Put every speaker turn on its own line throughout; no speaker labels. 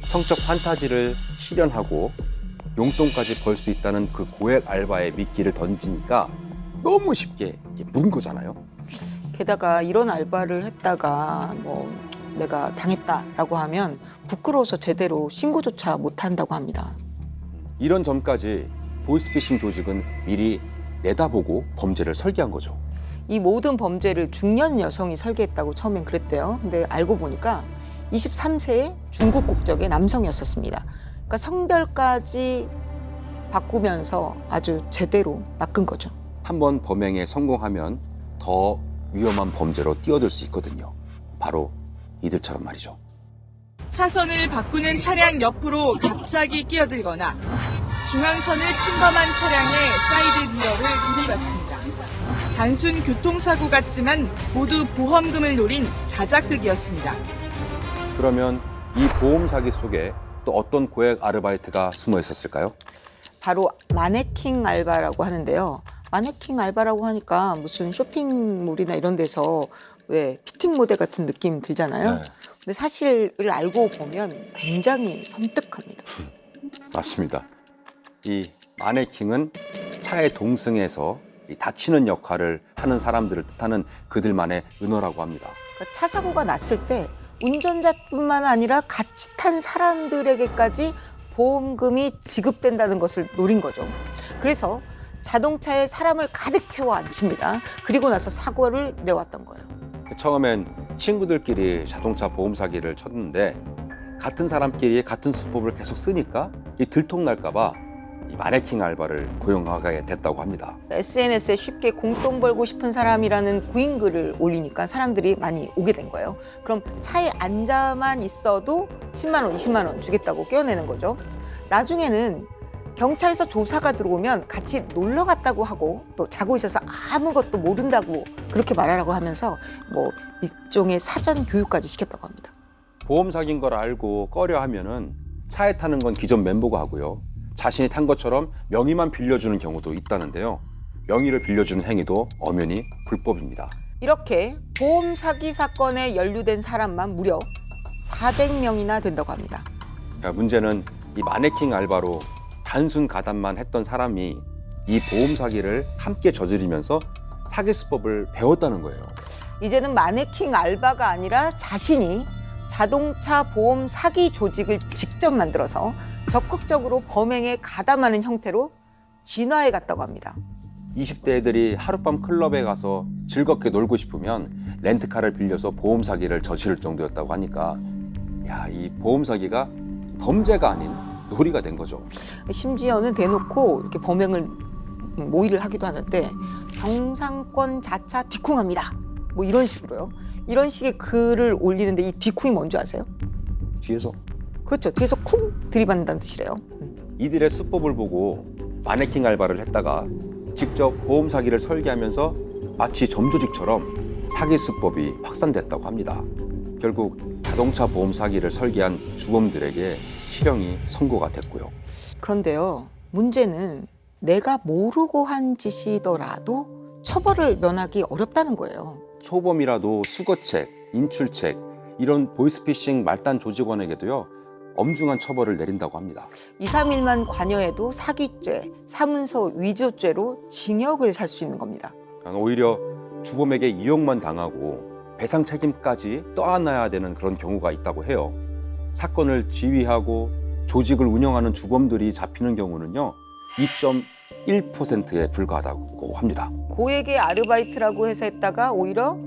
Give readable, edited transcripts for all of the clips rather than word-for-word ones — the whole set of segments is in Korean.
성적 판타지를 실현하고 용돈까지 벌 수 있다는 그 고액 알바에 미끼를 던지니까 너무 쉽게 문 거잖아요.
게다가 이런 알바를 했다가 내가 당했다라고 하면 부끄러워서 제대로 신고조차 못한다고 합니다.
이런 점까지 보이스피싱 조직은 미리 내다보고 범죄를 설계한 거죠.
이 모든 범죄를 중년 여성이 설계했다고 처음엔 그랬대요. 근데 알고 보니까 23세의 중국 국적의 남성이었었습니다. 그러니까 성별까지 바꾸면서 아주 제대로 낚은 거죠.
한번 범행에 성공하면 더 위험한 범죄로 뛰어들 수 있거든요. 바로 이들처럼 말이죠.
차선을 바꾸는 차량 옆으로 갑자기 끼어들거나 중앙선을 침범한 차량의 사이드 미러를 들이받습니다. 단순 교통사고 같지만 모두 보험금을 노린 자작극이었습니다.
그러면 이 보험 사기 속에 또 어떤 고액 아르바이트가 숨어 있었을까요?
바로 마네킹 알바라고 하는데요. 마네킹 알바라고 하니까 무슨 쇼핑몰이나 이런 데서 왜 피팅 모델 같은 느낌 들잖아요.
네.
근데 사실을 알고 보면 굉장히 섬뜩합니다.
맞습니다. 이 마네킹은 차에 동승해서 이 다치는 역할을 하는 사람들을 뜻하는 그들만의 은어라고 합니다.
그러니까 차 사고가 났을 때 운전자뿐만 아니라 같이 탄 사람들에게까지 보험금이 지급된다는 것을 노린 거죠. 그래서 자동차에 사람을 가득 채워 앉힙니다. 그리고 나서 사고를 내왔던 거예요.
처음엔 친구들끼리 자동차 보험 사기를 쳤는데 같은 사람끼리 같은 수법을 계속 쓰니까 이 들통날까 봐 이 마네킹 알바를 고용하게 됐다고 합니다.
SNS에 쉽게 공돈 벌고 싶은 사람이라는 구인글을 올리니까 사람들이 많이 오게 된 거예요. 그럼 차에 앉아만 있어도 10만 원, 20만 원 주겠다고 껴내는 거죠. 나중에는 경찰에서 조사가 들어오면 같이 놀러 갔다고 하고 또 자고 있어서 아무것도 모른다고 그렇게 말하라고 하면서 일종의 사전 교육까지 시켰다고 합니다.
보험 사기인 걸 알고 꺼려 하면은 차에 타는 건 기존 멤버가 하고요. 자신이 탄 것처럼 명의만 빌려주는 경우도 있다는데요. 명의를 빌려주는 행위도 엄연히 불법입니다.
이렇게 보험 사기 사건에 연루된 사람만 무려 400명이나 된다고 합니다.
문제는 이 마네킹 알바로 단순 가담만 했던 사람이 이 보험 사기를 함께 저지르면서 사기 수법을 배웠다는 거예요.
이제는 마네킹 알바가 아니라 자신이 자동차 보험 사기 조직을 직접 만들어서 적극적으로 범행에 가담하는 형태로 진화해 갔다고 합니다.
20대 애들이 하룻밤 클럽에 가서 즐겁게 놀고 싶으면 렌트카를 빌려서 보험 사기를 저지를 정도였다고 하니까 이 보험 사기가 범죄가 아닌 놀이가 된 거죠.
심지어는 대놓고 이렇게 범행을 모의를 하기도 하는데 경상권 자차 뒤쿵합니다. 이런 식으로요. 이런 식의 글을 올리는데 이 뒤쿵이 뭔지 아세요?
뒤에서?
그렇죠. 뒤에서 쿵 들이받는다는 뜻이래요.
이들의 수법을 보고 마네킹 알바를 했다가 직접 보험 사기를 설계하면서 마치 점조직처럼 사기 수법이 확산됐다고 합니다. 결국 자동차 보험 사기를 설계한 주범들에게 실형이 선고가 됐고요.
그런데요. 문제는 내가 모르고 한 짓이더라도 처벌을 면하기 어렵다는 거예요.
초범이라도 수거책, 인출책 이런 보이스피싱 말단 조직원에게도요. 엄중한 처벌을 내린다고 합니다.
2, 3일만 관여해도 사기죄, 사문서 위조죄로 징역을 살 수 있는 겁니다.
오히려 주범에게 이용만 당하고 배상 책임까지 떠안아야 되는 그런 경우가 있다고 해요. 사건을 지휘하고 조직을 운영하는 주범들이 잡히는 경우는요. 2.1%에 불과하다고 합니다.
고액의 아르바이트라고 해서 했다가 오히려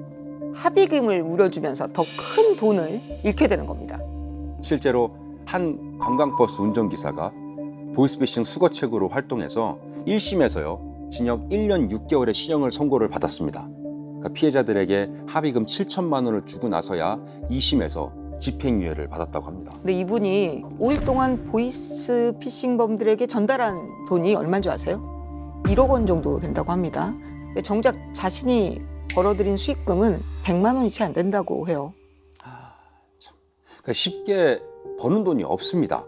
합의금을 물어주면서 더 큰 돈을 잃게 되는 겁니다.
실제로 한 관광버스 운전기사가 보이스피싱 수거책으로 활동해서 1심에서요. 징역 1년 6개월의 실형을 선고를 받았습니다. 그러니까 피해자들에게 합의금 7천만 원을 주고 나서야 2심에서 집행유예를 받았다고 합니다.
근데 이분이 5일 동안 보이스피싱범들에게 전달한 돈이 얼마인 줄 아세요? 1억 원 정도 된다고 합니다. 근데 정작 자신이 벌어들인 수익금은 100만 원이 채 안 된다고 해요.
그러니까 쉽게 버는 돈이 없습니다.